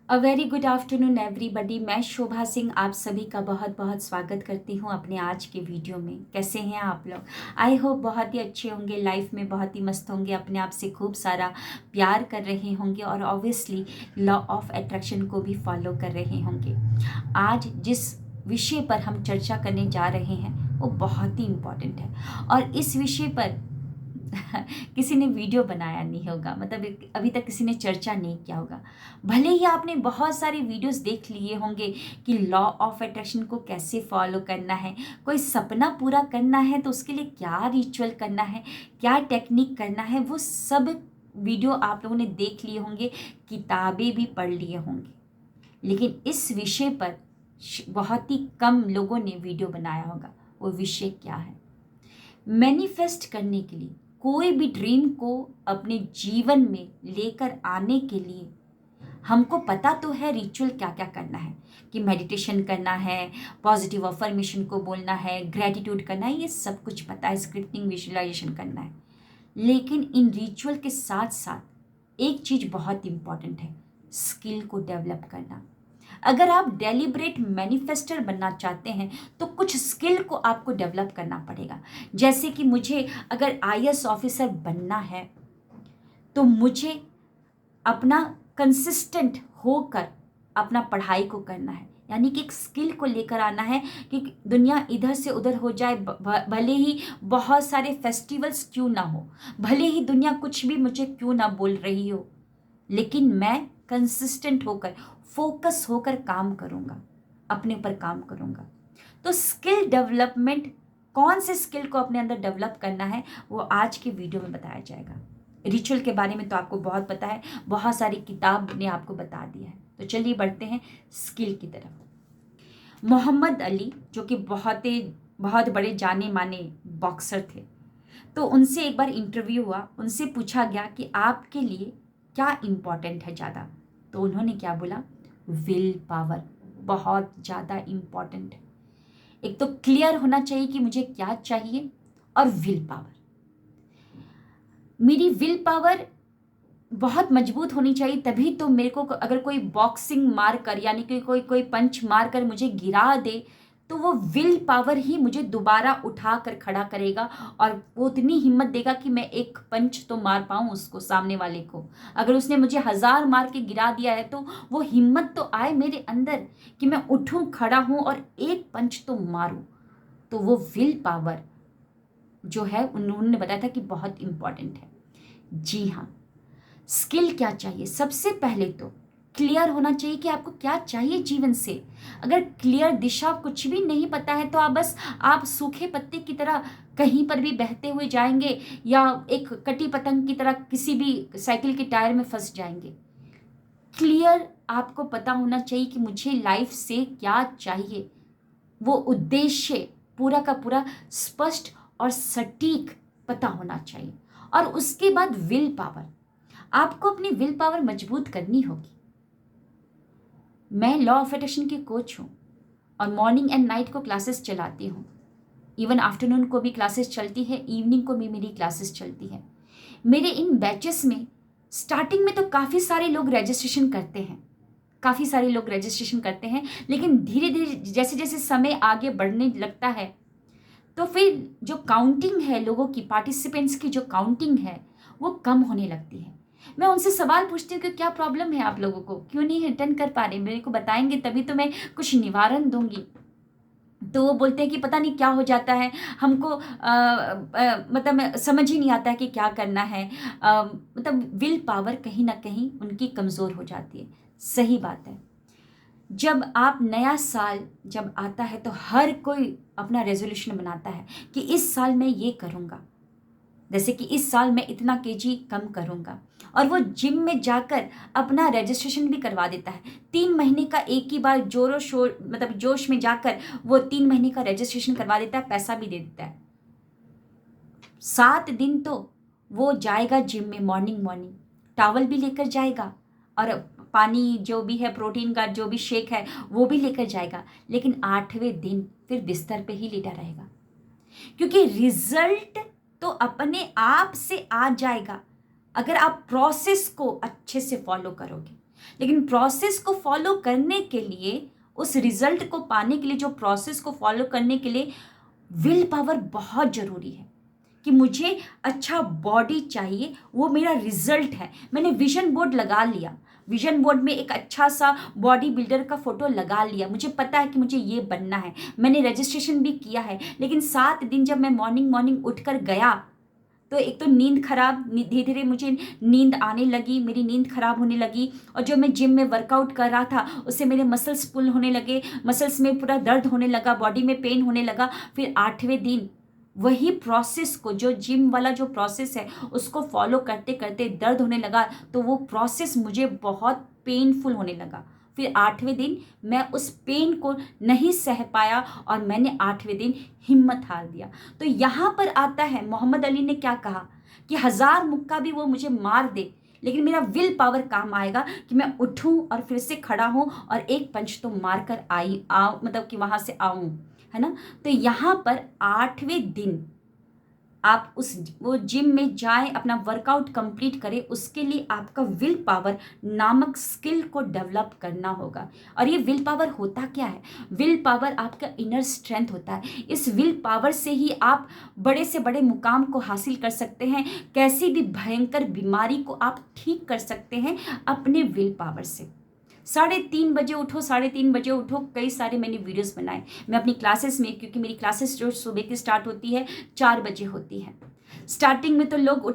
A very good afternoon everybody. मैं शोभा सिंह आप सभी का बहुत बहुत स्वागत करती हूँ अपने आज के वीडियो में। कैसे हैं आप लोग? आई होप बहुत ही अच्छे होंगे, लाइफ में बहुत ही मस्त होंगे, अपने आप से खूब सारा प्यार कर रहे होंगे और ऑब्वियसली लॉ ऑफ अट्रैक्शन को भी फॉलो कर रहे होंगे। आज जिस विषय पर हम चर्चा करने जा रहे हैं वो बहुत ही इम्पॉर्टेंट है और इस विषय पर किसी ने वीडियो बनाया नहीं होगा, मतलब अभी तक किसी ने चर्चा नहीं किया होगा। भले ही आपने बहुत सारे वीडियोस देख लिए होंगे कि लॉ ऑफ अट्रैक्शन को कैसे फॉलो करना है, कोई सपना पूरा करना है तो उसके लिए क्या रिचुअल करना है, क्या टेक्निक करना है, वो सब वीडियो आप लोगों ने देख लिए होंगे, किताबें भी पढ़ लिए होंगे। लेकिन इस विषय पर बहुत ही कम लोगों ने वीडियो बनाया होगा। वो विषय क्या है? मैनिफेस्ट करने के लिए, कोई भी ड्रीम को अपने जीवन में लेकर आने के लिए हमको पता तो है रिचुअल क्या क्या करना है, कि मेडिटेशन करना है, पॉजिटिव अफर्मेशन को बोलना है, ग्रेटिट्यूड करना है, ये सब कुछ पता है, स्क्रिप्टिंग विजुअलाइजेशन करना है। लेकिन इन रिचुअल के साथ साथ एक चीज़ बहुत इंपॉर्टेंट है, स्किल को डेवलप करना। अगर आप डेलिब्रेट मैनिफेस्टर बनना चाहते हैं तो कुछ स्किल को आपको डेवलप करना पड़ेगा। जैसे कि मुझे अगर आईएएस ऑफिसर बनना है तो मुझे अपना कंसिस्टेंट होकर अपना पढ़ाई को करना है, यानी कि एक स्किल को लेकर आना है कि दुनिया इधर से उधर हो जाए, भले ही बहुत सारे फेस्टिवल्स क्यों ना हो, भले ही दुनिया कुछ भी मुझे क्यों ना बोल रही हो, लेकिन मैं कंसिस्टेंट होकर, फोकस होकर काम करूँगा, अपने पर काम करूँगा। तो स्किल डेवलपमेंट, कौन से स्किल को अपने अंदर डेवलप करना है वो आज के वीडियो में बताया जाएगा। रिचुअल के बारे में तो आपको बहुत पता है, बहुत सारी किताब ने आपको बता दिया है। तो चलिए बढ़ते हैं स्किल की तरफ। मोहम्मद अली, जो कि बहुत बड़े जाने माने बॉक्सर थे, तो उनसे एक बार इंटरव्यू हुआ, उनसे पूछा गया कि आपके लिए क्या इम्पोर्टेंट है ज़्यादा। तो उन्होंने क्या बोला? विल पावर बहुत ज़्यादा इम्पॉर्टेंट है। एक तो क्लियर होना चाहिए कि मुझे क्या चाहिए, और विल पावर, मेरी विल पावर बहुत मजबूत होनी चाहिए। तभी तो मेरे को अगर कोई बॉक्सिंग मार कर, यानी कि कोई कोई पंच मार कर मुझे गिरा दे, तो वो विल पावर ही मुझे दोबारा उठा कर खड़ा करेगा और वो उतनी हिम्मत देगा कि मैं एक पंच तो मार पाऊँ उसको, सामने वाले को। अगर उसने मुझे 1000 मार के गिरा दिया है तो वो हिम्मत तो आए मेरे अंदर कि मैं उठूँ, खड़ा हूँ और एक पंच तो मारूँ। तो वो विल पावर जो है उन्होंने बताया था कि बहुत इंपॉर्टेंट है। जी हाँ, स्किल क्या चाहिए? सबसे पहले तो क्लियर होना चाहिए कि आपको क्या चाहिए जीवन से। अगर क्लियर दिशा कुछ भी नहीं पता है तो आप सूखे पत्ते की तरह कहीं पर भी बहते हुए जाएंगे, या एक कटी पतंग की तरह किसी भी साइकिल के टायर में फंस जाएंगे। क्लियर आपको पता होना चाहिए कि मुझे लाइफ से क्या चाहिए, वो उद्देश्य पूरा का पूरा स्पष्ट और सटीक पता होना चाहिए। और उसके बाद विल पावर, आपको अपनी विल पावर मजबूत करनी होगी। मैं लॉ ऑफ अट्रैक्शन की कोच हूँ और मॉर्निंग एंड नाइट को क्लासेस चलाती हूँ। इवन आफ्टरनून को भी क्लासेस चलती है, इवनिंग को भी मेरी क्लासेस चलती है। मेरे इन बैचेस में स्टार्टिंग में तो काफ़ी सारे लोग रजिस्ट्रेशन करते हैं, लेकिन धीरे धीरे जैसे जैसे समय आगे बढ़ने लगता है तो फिर जो काउंटिंग है लोगों की, पार्टिसिपेंट्स की जो काउंटिंग है वो कम होने लगती है। मैं उनसे सवाल पूछती हूँ कि क्या प्रॉब्लम है आप लोगों को, क्यों नहीं अटेंड कर पा रहे, मेरे को बताएंगे तभी तो मैं कुछ निवारण दूंगी। तो वो बोलते हैं कि पता नहीं क्या हो जाता है हमको, मतलब समझ ही नहीं आता है कि क्या करना है। मतलब विल पावर कहीं ना कहीं उनकी कमज़ोर हो जाती है। सही बात है। जब आप नया साल जब आता है तो हर कोई अपना रेजोल्यूशन बनाता है कि इस साल मैं ये करूँगा, जैसे कि इस साल मैं इतना केजी कम करूँगा, और वो जिम में जाकर अपना रजिस्ट्रेशन भी करवा देता है। 3 महीने का एक ही बार जोरों शोर, मतलब जोश में जाकर वो 3 महीने का रजिस्ट्रेशन करवा देता है, पैसा भी दे देता है। 7 दिन तो वो जाएगा जिम में, मॉर्निंग मॉर्निंग टावल भी लेकर जाएगा और पानी जो भी है, प्रोटीन का जो भी शेक है वो भी लेकर जाएगा, लेकिन 8वें दिन फिर बिस्तर पे ही लेटा रहेगा, क्योंकि रिजल्ट तो अपने आप से आ जाएगा अगर आप प्रोसेस को अच्छे से फॉलो करोगे। लेकिन प्रोसेस को फॉलो करने के लिए, उस रिजल्ट को पाने के लिए, जो प्रोसेस को फॉलो करने के लिए विल पावर बहुत ज़रूरी है। कि मुझे अच्छा बॉडी चाहिए, वो मेरा रिजल्ट है। मैंने विजन बोर्ड लगा लिया, विजन बोर्ड में एक अच्छा सा बॉडी बिल्डर का फोटो लगा लिया, मुझे पता है कि मुझे ये बनना है, मैंने रजिस्ट्रेशन भी किया है। लेकिन 7 दिन जब मैं मॉर्निंग उठकर गया, तो एक तो नींद खराब, धीरे धीरे मुझे नींद आने लगी, मेरी नींद खराब होने लगी। और जो मैं जिम में वर्कआउट कर रहा था उससे मेरे मसल्स पुल होने लगे, मसल्स में पूरा दर्द होने लगा, बॉडी में पेन होने लगा। फिर 8वें दिन वही प्रोसेस को, जो जिम वाला जो प्रोसेस है उसको फॉलो करते करते दर्द होने लगा, तो वो प्रोसेस मुझे बहुत पेनफुल होने लगा। फिर 8वें दिन मैं उस पेन को नहीं सह पाया और मैंने 8वें दिन हिम्मत हार दिया। तो यहाँ पर आता है, मोहम्मद अली ने क्या कहा कि 1000 मुक्का भी वो मुझे मार दे, लेकिन मेरा विल पावर काम आएगा कि मैं उठूं और फिर से खड़ा हूं और एक पंच तो मार कर मतलब कि वहां से आऊं, है ना। तो यहाँ पर 8वें दिन आप वो जिम में जाएं, अपना वर्कआउट कंप्लीट करें, उसके लिए आपका विल पावर नामक स्किल को डेवलप करना होगा। और ये विल पावर होता क्या है? विल पावर आपका इनर स्ट्रेंथ होता है। इस विल पावर से ही आप बड़े से बड़े मुकाम को हासिल कर सकते हैं, कैसी भी भयंकर बीमारी को आप ठीक कर सकते हैं अपने विल पावर से। 3:30 बजे उठो, 3:30 बजे उठो, कई सारे मैंने वीडियोस बनाए। मैं अपनी क्लासेस में, क्योंकि मेरी क्लासेस जो सुबह की स्टार्ट होती है 4 बजे होती है। स्टार्टिंग में तो लोग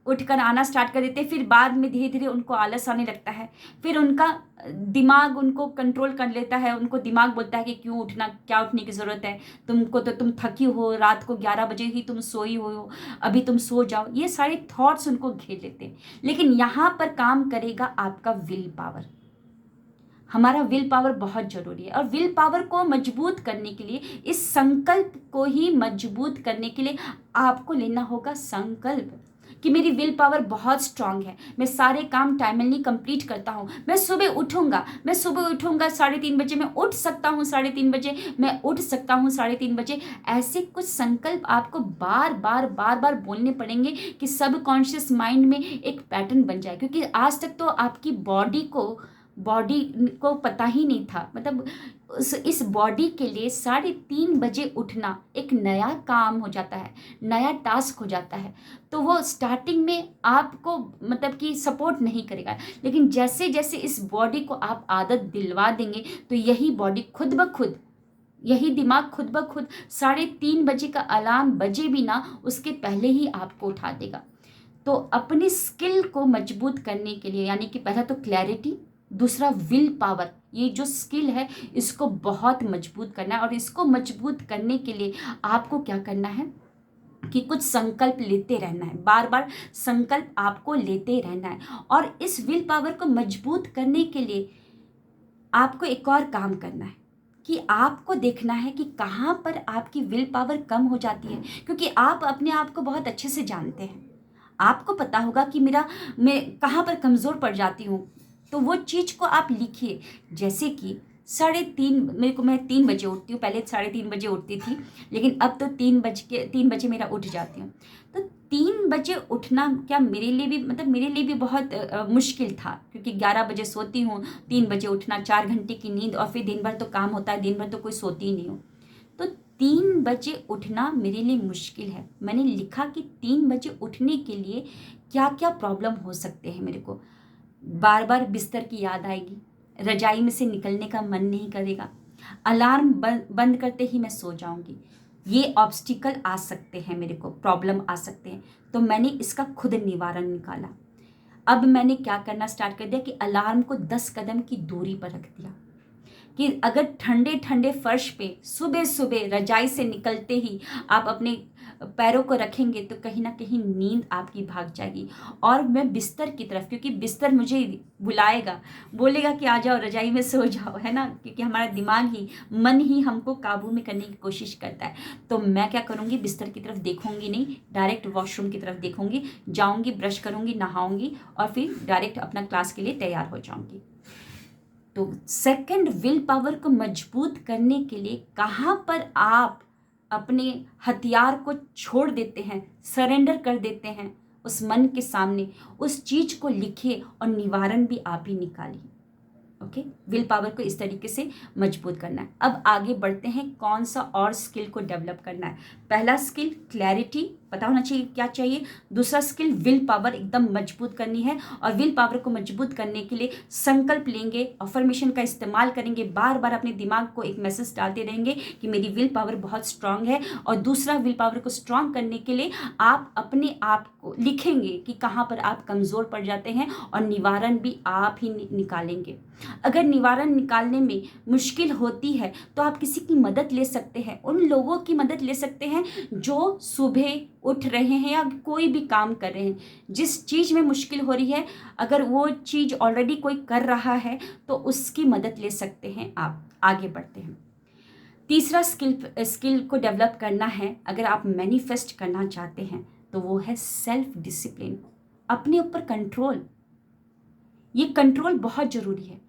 उठकर आना स्टार्ट कर देते हैं, फिर बाद में धीरे धीरे उनको आलस आने लगता है, फिर उनका दिमाग उनको कंट्रोल कर लेता है। उनको दिमाग बोलता है कि क्यों उठना, क्या उठने की ज़रूरत है, तुमको तो, तुम थकी हो, रात को 11 बजे ही तुम सोई हो, अभी तुम सो जाओ। ये सारे थॉट्स उनको घेर लेते हैं। लेकिन यहाँ पर काम करेगा आपका विल पावर। हमारा विल पावर बहुत जरूरी है। और विल पावर को मजबूत करने के लिए, इस संकल्प को ही मजबूत करने के लिए आपको लेना होगा संकल्प कि मेरी विल पावर बहुत स्ट्रांग है, मैं सारे काम टाइमली कंप्लीट करता हूँ, मैं सुबह उठूंगा 3:30 बजे, मैं उठ सकता हूँ 3:30 बजे, मैं उठ सकता हूँ 3:30 बजे। ऐसे कुछ संकल्प आपको बार बार बोलने पड़ेंगे कि सबकॉन्शियस माइंड में एक पैटर्न बन जाए। क्योंकि आज तक तो आपकी बॉडी को पता ही नहीं था, मतलब इस बॉडी के लिए 3:30 बजे उठना एक नया काम हो जाता है, नया टास्क हो जाता है। तो वो स्टार्टिंग में आपको मतलब कि सपोर्ट नहीं करेगा, लेकिन जैसे जैसे इस बॉडी को आप आदत दिलवा देंगे तो यही बॉडी खुद ब खुद, यही दिमाग खुद ब खुद 3:30 बजे का अलार्म बजे भी ना, उसके पहले ही आपको उठा देगा। तो अपनी स्किल को मजबूत करने के लिए, यानी कि पहला तो क्लैरिटी, दूसरा विल पावर, ये जो स्किल है इसको बहुत मजबूत करना है। और इसको मजबूत करने के लिए आपको क्या करना है कि कुछ संकल्प लेते रहना है, बार बार संकल्प आपको लेते रहना है। और इस विल पावर को मजबूत करने के लिए आपको एक और काम करना है कि आपको देखना है कि कहाँ पर आपकी विल पावर कम हो जाती है। क्योंकि आप अपने आप को बहुत अच्छे से जानते हैं, आपको पता होगा कि मैं कहाँ पर कमज़ोर पड़ जाती हूँ। तो वो चीज़ को आप लिखिए। जैसे कि 3:30, मैं 3 बजे उठती हूँ, पहले 3:30 बजे उठती थी, लेकिन अब तो 3 बजे मेरा उठ जाती हूँ। तो 3 बजे उठना क्या मेरे लिए भी बहुत मुश्किल था, क्योंकि 11 बजे सोती हूँ, 3 बजे उठना, 4 घंटे की नींद, और फिर दिन भर तो काम होता है, दिन भर तो कोई सोती ही नहीं हूँ। तो 3 बजे उठना मेरे लिए मुश्किल है। मैंने लिखा कि 3 बजे उठने के लिए क्या क्या प्रॉब्लम हो सकते हैं। मेरे को बार बार बिस्तर की याद आएगी, रजाई में से निकलने का मन नहीं करेगा, अलार्म बंद करते ही मैं सो जाऊंगी, ये ऑब्स्टिकल आ सकते हैं, मेरे को प्रॉब्लम आ सकते हैं। तो मैंने इसका खुद निवारण निकाला। अब मैंने क्या करना स्टार्ट कर दिया कि अलार्म को 10 कदम की दूरी पर रख दिया कि अगर ठंडे ठंडे फर्श पे सुबह सुबह रजाई से निकलते ही आप अपने पैरों को रखेंगे तो कहीं ना कहीं नींद आपकी भाग जाएगी। और मैं बिस्तर की तरफ, क्योंकि बिस्तर मुझे बुलाएगा, बोलेगा कि आ जाओ रजाई में सो जाओ, है ना, क्योंकि हमारा दिमाग ही, मन ही हमको काबू में करने की कोशिश करता है। तो मैं क्या करूँगी, बिस्तर की तरफ देखूंगी नहीं, डायरेक्ट वॉशरूम की तरफ देखूंगी, जाऊँगी, ब्रश करूँगी, नहाऊंगी और फिर डायरेक्ट अपना क्लास के लिए तैयार हो जाऊँगी। तो सेकंड, विल पावर को मजबूत करने के लिए कहाँ पर आप अपने हथियार को छोड़ देते हैं, सरेंडर कर देते हैं, उस मन के सामने उस चीज़ को लिखिए और निवारण भी आप ही निकालिए। ओके, विल पावर को इस तरीके से मजबूत करना है। अब आगे बढ़ते हैं, कौन सा और स्किल को डेवलप करना है। पहला स्किल क्लैरिटी, पता होना चाहिए क्या चाहिए। दूसरा स्किल विल पावर एकदम मजबूत करनी है, और विल पावर को मजबूत करने के लिए संकल्प लेंगे, अफर्मेशन का इस्तेमाल करेंगे, बार बार अपने दिमाग को एक मैसेज डालते रहेंगे कि मेरी विल पावर बहुत स्ट्रांग है। और दूसरा, विल पावर को स्ट्रांग करने के लिए आप अपने आप को लिखेंगे कि कहाँ पर आप कमज़ोर पड़ जाते हैं, और निवारण भी आप ही निकालेंगे। अगर निवारण निकालने में मुश्किल होती है तो आप किसी की मदद ले सकते हैं, उन लोगों की मदद ले सकते हैं जो सुबह उठ रहे हैं या कोई भी काम कर रहे हैं। जिस चीज़ में मुश्किल हो रही है, अगर वो चीज़ ऑलरेडी कोई कर रहा है तो उसकी मदद ले सकते हैं आप। आगे बढ़ते हैं। तीसरा स्किल को डेवलप करना है, अगर आप मैनिफेस्ट करना चाहते हैं, तो वो है सेल्फ डिसिप्लिन, अपने ऊपर कंट्रोल। ये कंट्रोल बहुत ज़रूरी है,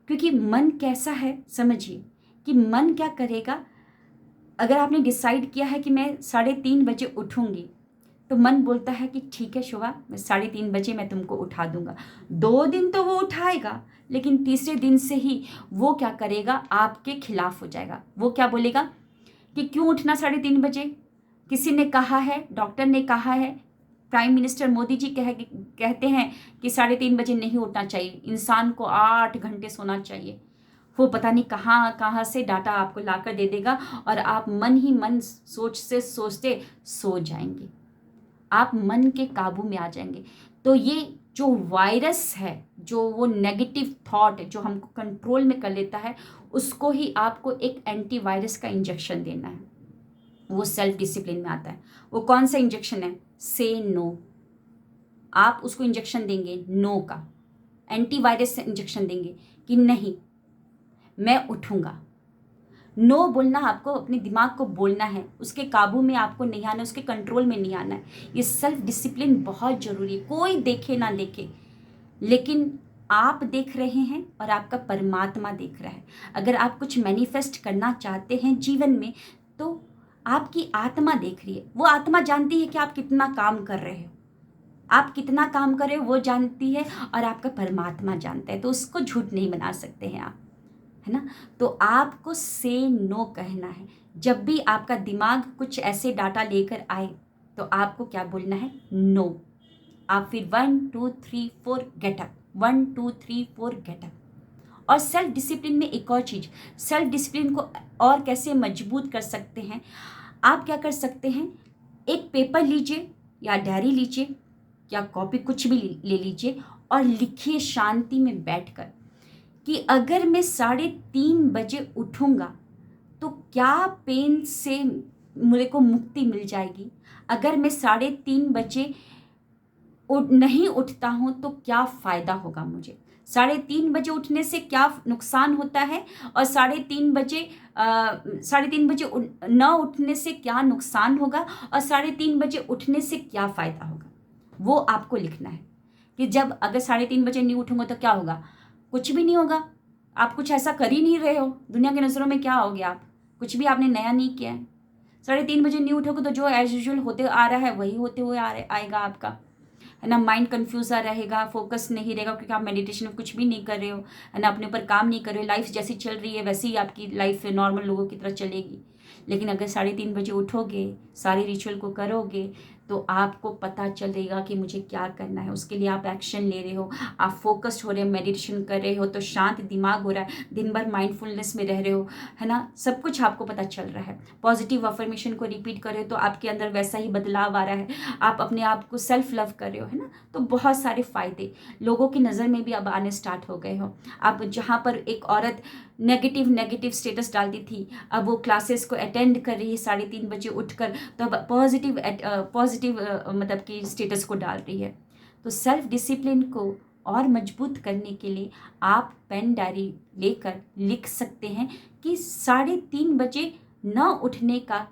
क्योंकि मन कैसा है समझिए कि मन क्या करेगा। अगर आपने डिसाइड किया है कि मैं 3:30 बजे उठूंगी, तो मन बोलता है कि ठीक है शोभा, मैं 3:30 बजे मैं तुमको उठा दूंगा। 2 दिन तो वो उठाएगा, लेकिन तीसरे दिन से ही वो क्या करेगा, आपके खिलाफ हो जाएगा। वो क्या बोलेगा कि क्यों उठना 3:30 बजे, किसी ने कहा है, डॉक्टर ने कहा है, प्राइम मिनिस्टर मोदी जी कहते हैं कि 3:30 बजे नहीं उठना चाहिए, इंसान को 8 घंटे सोना चाहिए। वो पता नहीं कहाँ कहाँ से डाटा आपको लाकर दे देगा, और आप मन ही मन सोचते सो जाएंगे, आप मन के काबू में आ जाएंगे। तो ये जो वायरस है, जो वो नेगेटिव थॉट जो हमको कंट्रोल में कर लेता है, उसको ही आपको एक एंटीवायरस का इंजेक्शन देना है। वो सेल्फ डिसिप्लिन में आता है। वो कौन सा इंजेक्शन है? से नो। आप उसको इंजेक्शन देंगे नो का, एंटीवायरस इंजेक्शन देंगे कि नहीं, मैं उठूंगा। नो बोलना, आपको अपने दिमाग को बोलना है, उसके काबू में आपको नहीं आना, उसके कंट्रोल में नहीं आना है। ये सेल्फ डिसिप्लिन बहुत ज़रूरी है। कोई देखे ना देखे, लेकिन आप देख रहे हैं और आपका परमात्मा देख रहा है। अगर आप कुछ मैनिफेस्ट करना चाहते हैं जीवन में, तो आपकी आत्मा देख रही है। वो आत्मा जानती है कि आप कितना काम कर रहे हो, आप कितना काम कर रहे हो वो जानती है, और आपका परमात्मा जानता है। तो उसको झूठ नहीं बना सकते हैं आप, है ना। तो आपको से नो कहना है। जब भी आपका दिमाग कुछ ऐसे डाटा लेकर आए, तो आपको क्या बोलना है? नो। आप फिर 1 2 3 4 गेट अप, 1 2 3 4 गेट अप। और सेल्फ डिसिप्लिन में एक और चीज़, सेल्फ डिसिप्लिन को और कैसे मजबूत कर सकते हैं, आप क्या कर सकते हैं, एक पेपर लीजिए या डायरी लीजिए या कॉपी, कुछ भी ले लीजिए, और लिखिए शांति में बैठकर कि अगर मैं 3:30 बजे उठूँगा तो क्या पेन से मेरे को मुक्ति मिल जाएगी। अगर मैं 3:30 बजे नहीं उठता हूँ तो क्या फ़ायदा होगा मुझे। 3:30 बजे उठने से क्या नुकसान होता है, और 3:30 बजे न उठने से क्या नुकसान होगा, और 3:30 बजे उठने से क्या फ़ायदा होगा, वो आपको लिखना है। कि जब अगर 3:30 बजे नहीं उठूंगा तो क्या होगा? कुछ भी नहीं होगा। आप कुछ ऐसा कर ही नहीं रहे हो। दुनिया की नज़रों में क्या हो गया? आप कुछ भी आपने नया नहीं किया है। 3:30 बजे नहीं उठोगे तो जो एज यूजुअल होते आ रहा है वही होते हुए आएगा आपका, है ना। माइंड कन्फ्यूज़ रहेगा, फोकस नहीं रहेगा, क्योंकि आप मेडिटेशन में कुछ भी नहीं कर रहे हो, है ना, अपने ऊपर काम नहीं कर रहे हो। लाइफ जैसी चल रही है वैसे ही आपकी लाइफ नॉर्मल लोगों की तरह चलेगी। लेकिन अगर 3:30 बजे उठोगे, सारे रिचुअल को करोगे, तो आपको पता चलेगा कि मुझे क्या करना है। उसके लिए आप एक्शन ले रहे हो, आप फोकस्ड हो रहे हो, मेडिटेशन कर रहे हो, तो शांत दिमाग हो रहा है, दिन भर माइंडफुलनेस में रह रहे हो, है ना, सब कुछ आपको पता चल रहा है। पॉजिटिव अफर्मेशन को रिपीट कर रहे हो तो आपके अंदर वैसा ही बदलाव आ रहा है। आप अपने आप को सेल्फ लव कर रहे हो, है ना। तो बहुत सारे फ़ायदे लोगों की नज़र में भी अब आने स्टार्ट हो गए हो। अब जहाँ पर एक औरत नेगेटिव स्टेटस डालती थी, अब वो क्लासेस को अटेंड कर रही है 3:30 बजे उठकर, तो अब पॉजिटिव मतलब कि स्टेटस को डाल रही है। तो सेल्फ डिसिप्लिन को और मजबूत करने के लिए आप पेन डायरी लेकर लिख सकते हैं कि 3:30 बजे न उठने का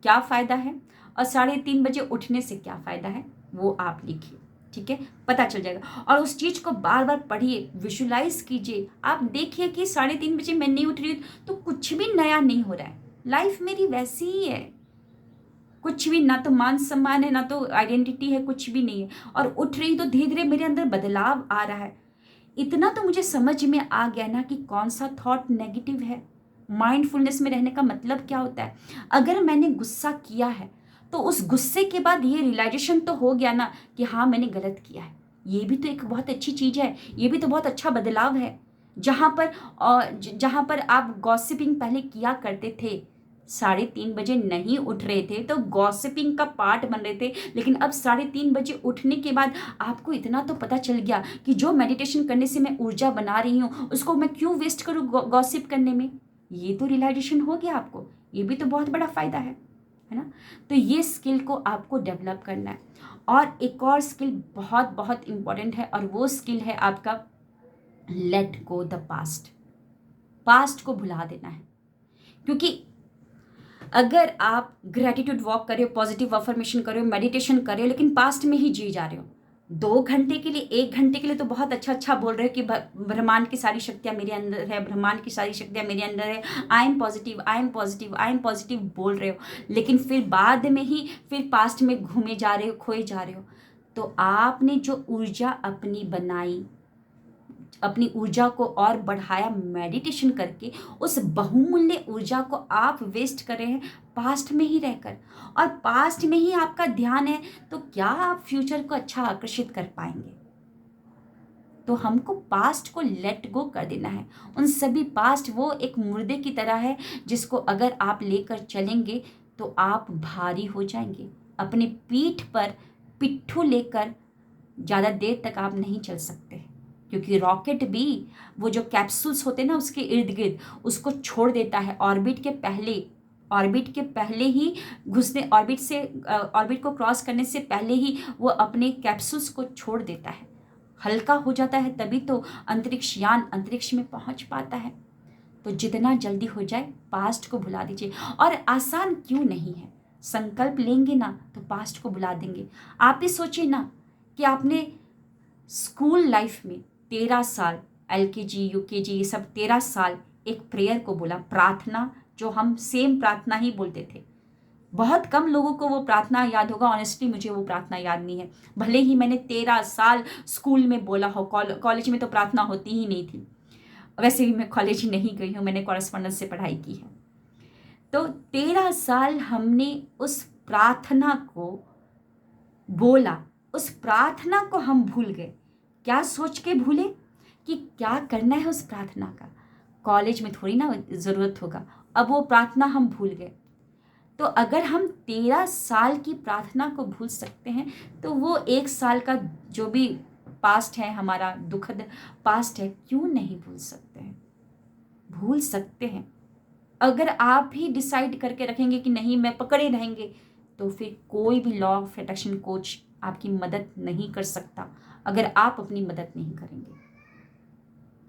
क्या फ़ायदा है, और 3:30 बजे उठने से क्या फ़ायदा है, वो आप लिखिए। ठीक है, पता चल जाएगा। और उस चीज़ को बार बार पढ़िए, विजुलाइज कीजिए। आप देखिए कि 3:30 बजे मैं नहीं उठ रही तो कुछ भी नया नहीं हो रहा है, लाइफ मेरी वैसी ही है। कुछ भी, ना तो मान सम्मान है, ना तो आइडेंटिटी है, कुछ भी नहीं है। और उठ रही तो धीरे धीरे मेरे अंदर बदलाव आ रहा है। इतना तो मुझे समझ में आ गया ना कि कौन सा थॉट नेगेटिव है। माइंडफुलनेस में रहने का मतलब क्या होता है। अगर मैंने गुस्सा किया है तो उस गुस्से के बाद ये रियलाइजेशन तो हो गया ना कि हाँ मैंने गलत किया है। ये भी तो एक बहुत अच्छी चीज़ है, ये भी तो बहुत अच्छा बदलाव है। जहाँ पर आप गॉसिपिंग पहले किया करते थे, 3:30 बजे नहीं उठ रहे थे तो गॉसिपिंग का पार्ट बन रहे थे, लेकिन अब 3:30 बजे उठने के बाद आपको इतना तो पता चल गया कि जो मेडिटेशन करने से मैं ऊर्जा बना रही हूँ उसको मैं क्यों वेस्ट करूँ गॉसिप करने में। ये तो रियलाइजेशन हो गया आपको, ये भी तो बहुत बड़ा फायदा है ना। तो ये स्किल को आपको डेवलप करना है। और एक और स्किल बहुत बहुत इंपॉर्टेंट है, और वो स्किल है आपका let go the past. Past को भुला देना है। क्योंकि अगर आप ग्रेटिट्यूड वॉक कर रहे हो, पॉजिटिव अफर्मेशन कर रहे हो, मेडिटेशन कर रहे हो, लेकिन पास्ट में ही जी जा रहे हो, 2 घंटे के लिए, 1 घंटे के लिए तो बहुत अच्छा अच्छा बोल रहे हो कि ब्रह्मांड की सारी शक्तियाँ मेरे अंदर है, ब्रह्मांड की सारी शक्तियाँ मेरे अंदर है, I am positive, I am positive, I am positive बोल रहे हो, लेकिन फिर बाद में ही फिर पास्ट में घूमे जा रहे हो, खोए जा रहे हो। तो आपने जो ऊर्जा अपनी बनाई, अपनी ऊर्जा को और बढ़ाया मेडिटेशन करके, उस बहुमूल्य ऊर्जा को आप वेस्ट कर रहे हैं पास्ट में ही रहकर। और पास्ट में ही आपका ध्यान है तो क्या आप फ्यूचर को अच्छा आकर्षित कर पाएंगे। तो हमको पास्ट को लेट गो कर देना है। उन सभी पास्ट वो एक मुर्दे की तरह है जिसको अगर आप लेकर चलेंगे तो आप भारी हो जाएंगे। अपने पीठ पर पिट्ठू लेकर ज़्यादा देर तक आप नहीं चल सकते, क्योंकि रॉकेट भी वो जो कैप्सूल्स होते हैं ना उसके इर्द गिर्द उसको छोड़ देता है ऑर्बिट के पहले ही घुसने, ऑर्बिट को क्रॉस करने से पहले ही वो अपने कैप्सूल्स को छोड़ देता है, हल्का हो जाता है, तभी तो अंतरिक्ष यान अंतरिक्ष में पहुंच पाता है। तो जितना जल्दी हो जाए पास्ट को भुला दीजिए। और आसान क्यों नहीं है, संकल्प लेंगे ना तो पास्ट को भुला देंगे। आप भी सोचिए ना कि आपने स्कूल लाइफ में 13 साल, LKG UKG ये सब 13 साल एक प्रेयर को बोला, प्रार्थना, जो हम सेम प्रार्थना ही बोलते थे। बहुत कम लोगों को वो प्रार्थना याद होगा। ऑनेस्टली मुझे वो प्रार्थना याद नहीं है, भले ही मैंने 13 साल स्कूल में बोला हो। कॉलेज में तो प्रार्थना होती ही नहीं थी। वैसे भी मैं कॉलेज नहीं गई हूँ, मैंने कॉरेस्पॉन्डेंस से पढ़ाई की है। तो 13 साल हमने उस प्रार्थना को बोला, उस प्रार्थना को हम भूल गए। क्या सोच के भूले कि क्या करना है उस प्रार्थना का, कॉलेज में थोड़ी ना ज़रूरत होगा। अब वो प्रार्थना हम भूल गए। तो अगर हम 13 साल की प्रार्थना को भूल सकते हैं तो वो 1 साल का जो भी पास्ट है, हमारा दुखद पास्ट है, क्यों नहीं भूल सकते हैं। भूल सकते हैं। अगर आप ही डिसाइड करके रखेंगे कि नहीं मैं पकड़े रहेंगे, तो फिर कोई भी लॉ ऑफ अट्रैक्शन कोच आपकी मदद नहीं कर सकता अगर आप अपनी मदद नहीं करेंगे।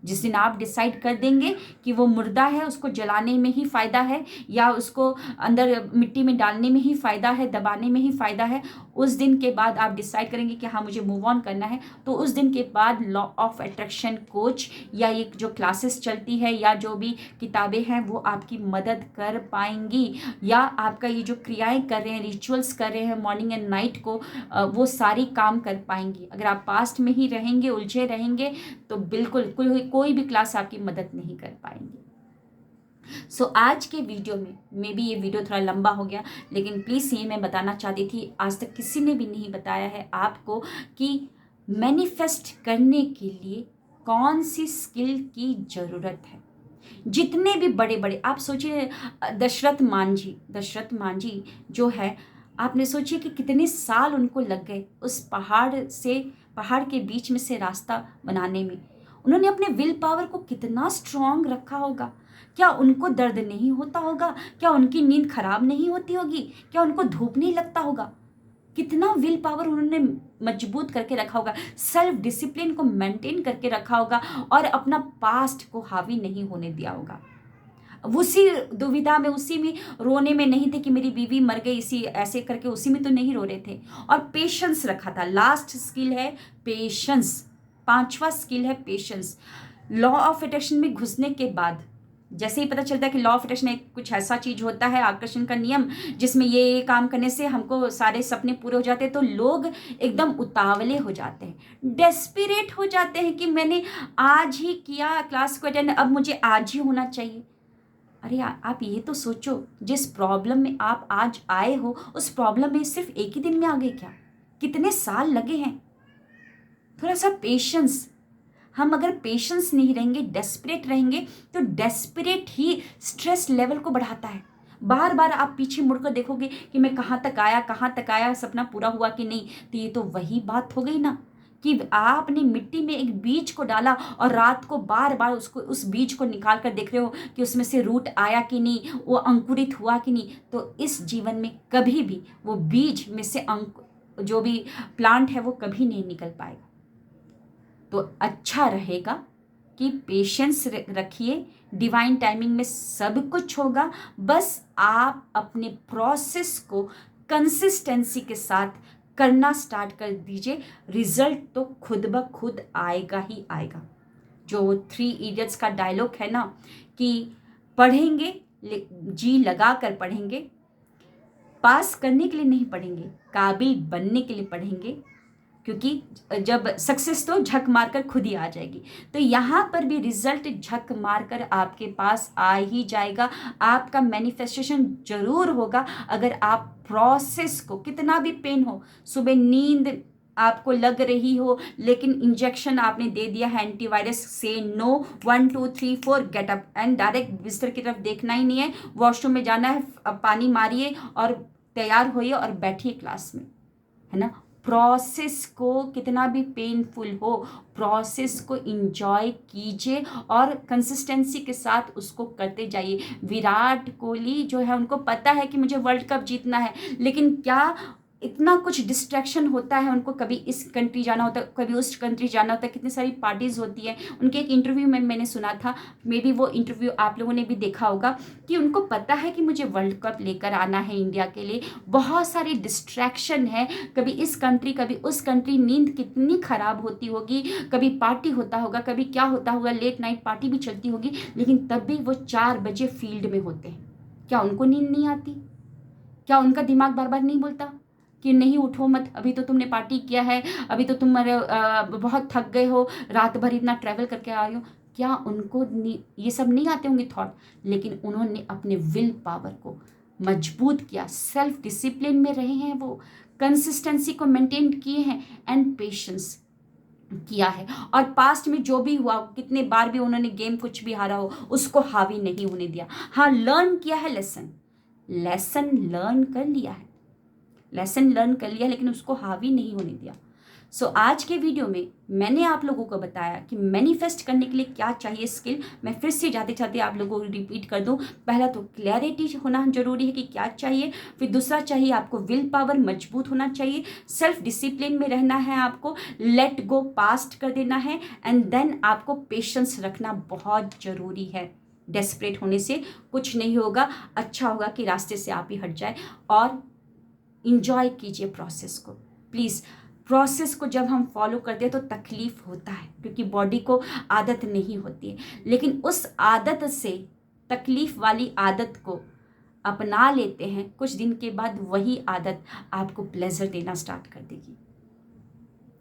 जिस दिन आप डिसाइड कर देंगे कि वो मुर्दा है, उसको जलाने में ही फ़ायदा है या उसको अंदर मिट्टी में डालने में ही फ़ायदा है, दबाने में ही फ़ायदा है, उस दिन के बाद आप डिसाइड करेंगे कि हाँ मुझे मूव ऑन करना है, तो उस दिन के बाद लॉ ऑफ अट्रैक्शन कोच या ये जो क्लासेस चलती है या जो भी किताबें हैं वो आपकी मदद कर पाएंगी। या आपका ये जो क्रियाएँ कर रहे हैं, रिचुअल्स कर रहे हैं मॉर्निंग एंड नाइट को, वो सारी काम कर पाएंगी। अगर आप पास्ट में ही रहेंगे, उलझे रहेंगे, तो बिल्कुल कोई भी क्लास आपकी मदद नहीं कर पाएंगी। सो आज के वीडियो में मे बी ये वीडियो थोड़ा लंबा हो गया, लेकिन प्लीज़ ये मैं बताना चाहती थी, आज तक किसी ने भी नहीं बताया है आपको कि मैनिफेस्ट करने के लिए कौन सी स्किल की ज़रूरत है। जितने भी बड़े बड़े, आप सोचिए दशरथ मान जी जो है, आपने सोचिए कि कितने साल उनको लग गए उस पहाड़ के बीच में से रास्ता बनाने में। उन्होंने अपने विल पावर को कितना स्ट्रांग रखा होगा। क्या उनको दर्द नहीं होता होगा? क्या उनकी नींद खराब नहीं होती होगी? क्या उनको धूप नहीं लगता होगा? कितना विल पावर उन्होंने मजबूत करके रखा होगा, सेल्फ डिसिप्लिन को मेंटेन करके रखा होगा और अपना पास्ट को हावी नहीं होने दिया होगा। उसी दुविधा में, उसी में रोने में नहीं थे कि मेरी बीवी मर गई, इसी ऐसे करके उसी में तो नहीं रो रहे थे। और पेशेंस रखा था। लास्ट स्किल है पेशेंस, 5वां स्किल है पेशेंस। लॉ ऑफ अट्रैक्शन में घुसने के बाद जैसे ही पता चलता है कि लॉ ऑफ अट्रैक्शन एक कुछ ऐसा चीज होता है, आकर्षण का नियम, जिसमें ये काम करने से हमको सारे सपने पूरे हो जाते हैं, तो लोग एकदम उतावले हो जाते हैं, डेस्परेट हो जाते हैं कि मैंने आज ही किया क्लास को अटेंड, अब मुझे आज ही होना चाहिए। अरे आप ये तो सोचो, जिस प्रॉब्लम में आप आज आए हो उस प्रॉब्लम में सिर्फ एक ही दिन में आ गए क्या? कितने साल लगे हैं? थोड़ा सा पेशेंस। हम अगर पेशेंस नहीं रहेंगे, डेस्परेट रहेंगे, तो डेस्परेट ही स्ट्रेस लेवल को बढ़ाता है। बार बार आप पीछे मुड़कर देखोगे कि मैं कहाँ तक आया, सपना पूरा हुआ कि नहीं, तो ये तो वही बात हो गई ना कि आपने मिट्टी में एक बीज को डाला और रात को बार बार उस बीज को निकाल कर देख रहे हो कि उसमें से रूट आया कि नहीं, वो अंकुरित हुआ कि नहीं। तो इस जीवन में कभी भी वो बीज में से जो भी प्लांट है वो कभी नहीं निकल पाएगा। तो अच्छा रहेगा कि पेशेंस रखिए, डिवाइन टाइमिंग में सब कुछ होगा। बस आप अपने प्रोसेस को कंसिस्टेंसी के साथ करना स्टार्ट कर दीजिए, रिजल्ट तो खुद ब खुद आएगा ही आएगा। जो 3 इडियट्स का डायलॉग है ना कि पढ़ेंगे, जी लगा कर पढ़ेंगे, पास करने के लिए नहीं पढ़ेंगे, काबिल बनने के लिए पढ़ेंगे, क्योंकि जब सक्सेस तो झक मारकर खुद ही आ जाएगी। तो यहाँ पर भी रिजल्ट झक मारकर आपके पास आ ही जाएगा। आपका मैनिफेस्टेशन जरूर होगा अगर आप प्रोसेस को, कितना भी पेन हो, सुबह नींद आपको लग रही हो लेकिन इंजेक्शन आपने दे दिया है एंटीवायरस, से no, 1 2 3 4 get up and direct बिस्तर की तरफ देखना ही नहीं है, वॉशरूम में जाना है, पानी मारिए और तैयार होइए और बैठिए क्लास में, है ना। प्रोसेस को, कितना भी पेनफुल हो, प्रोसेस को इंजॉय कीजिए और कंसिस्टेंसी के साथ उसको करते जाइए। विराट कोहली जो है, उनको पता है कि मुझे वर्ल्ड कप जीतना है, लेकिन क्या इतना कुछ डिस्ट्रैक्शन होता है उनको, कभी इस कंट्री जाना होता है, कभी उस कंट्री जाना होता है, कितनी सारी पार्टीज होती है। उनके एक इंटरव्यू में मैंने सुना था, मे बी वो इंटरव्यू आप लोगों ने भी देखा होगा, कि उनको पता है कि मुझे वर्ल्ड कप लेकर आना है इंडिया के लिए, बहुत सारी डिस्ट्रैक्शन है, कभी इस कंट्री कभी उस कंट्री, नींद कितनी खराब होती होगी, कभी पार्टी होता होगा, कभी क्या होता होगा, लेट नाइट पार्टी भी चलती होगी, लेकिन तब भी वो 4 बजे फील्ड में होते हैं। क्या उनको नींद नहीं आती? क्या उनका दिमाग बार बार नहीं बोलता कि नहीं उठो मत, अभी तो तुमने पार्टी किया है, अभी तो तुम बहुत थक गए हो, रात भर इतना ट्रैवल करके आ रहे हो? क्या उनको ये सब नहीं आते होंगे थॉट? लेकिन उन्होंने अपने विल पावर को मजबूत किया, सेल्फ डिसिप्लिन में रहे हैं, वो कंसिस्टेंसी को मेंटेन किए हैं एंड पेशेंस किया है। और पास्ट में जो भी हुआ, कितने बार भी उन्होंने गेम कुछ भी हारा हो, उसको हावी नहीं होने दिया। हाँ, लर्न किया है, लेसन लर्न कर लिया है, लेकिन उसको हावी नहीं होने दिया। सो आज के वीडियो में मैंने आप लोगों को बताया कि मैनिफेस्ट करने के लिए क्या चाहिए स्किल। मैं फिर से जाते जाते आप लोगों को रिपीट कर दूं, पहला तो क्लैरिटी होना जरूरी है कि क्या चाहिए, फिर दूसरा चाहिए आपको विल पावर मजबूत होना चाहिए, सेल्फ डिसिप्लिन में रहना है, आपको लेट गो पास्ट कर देना है, एंड देन आपको पेशेंस रखना बहुत जरूरी है। डेस्परेट होने से कुछ नहीं होगा, अच्छा होगा कि रास्ते से आप ही हट जाए और इंजॉय कीजिए प्रोसेस को। प्लीज़, प्रोसेस को जब हम फॉलो करते हैं तो तकलीफ होता है, क्योंकि बॉडी को आदत नहीं होती है, लेकिन उस आदत से, तकलीफ वाली आदत को अपना लेते हैं, कुछ दिन के बाद वही आदत आपको प्लेजर देना स्टार्ट कर देगी,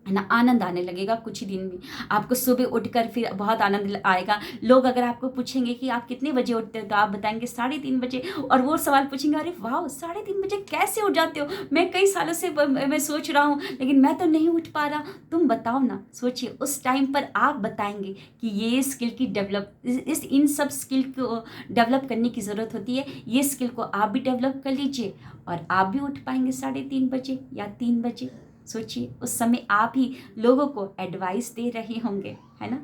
है ना। आनंद आने लगेगा कुछ ही दिन में, आपको सुबह उठकर फिर बहुत आनंद आएगा। लोग अगर आपको पूछेंगे कि आप कितने बजे उठते हो, तो आप बताएंगे 3:30 बजे, और वो सवाल पूछेंगे, अरे वाह 3:30 बजे कैसे उठ जाते हो, मैं कई सालों से मैं सोच रहा हूँ लेकिन मैं तो नहीं उठ पा रहा। तुम बताओ ना, सोचिए, उस टाइम पर आप बताएंगे कि ये स्किल की इन सब स्किल को डेवलप करने की ज़रूरत होती है। ये स्किल को आप भी डेवलप कर लीजिए और आप भी उठ पाएंगे 3:30 बजे या 3 बजे। सोचिए, उस समय आप ही लोगों को एडवाइस दे रहे होंगे, है ना।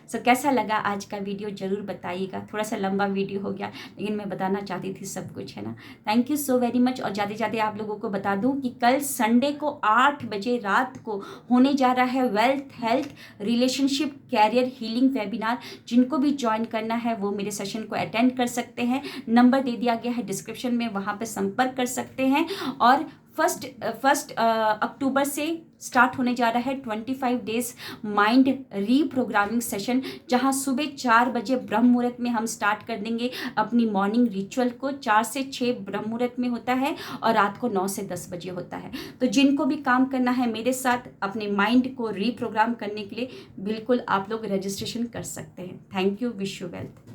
सो कैसा लगा आज का वीडियो जरूर बताइएगा। थोड़ा सा लंबा वीडियो हो गया, लेकिन मैं बताना चाहती थी सब कुछ, है ना। Thank you so very much. और जाते जाते आप लोगों को बता दूं कि कल संडे को 8 बजे रात को होने जा रहा है wealth, health, relationship, career healing webinar. जिनको भी ज्वाइन करना है वो मेरे सेशन को अटेंड कर सकते हैं। नंबर दे दिया गया है डिस्क्रिप्शन में, वहाँ पर संपर्क कर सकते हैं। और फर्स्ट अक्टूबर से स्टार्ट होने जा रहा है 25 डेज माइंड रीप्रोग्रामिंग सेशन, जहां सुबह 4 बजे ब्रह्म मुहूर्त में हम स्टार्ट कर देंगे अपनी मॉर्निंग रिचुअल को। 4 से 6 ब्रह्म मुहूर्त में होता है और रात को 9 से 10 बजे होता है। तो जिनको भी काम करना है मेरे साथ अपने माइंड को रीप्रोग्राम करने के लिए, बिल्कुल आप लोग रजिस्ट्रेशन कर सकते हैं। Thank you, wish you wealth.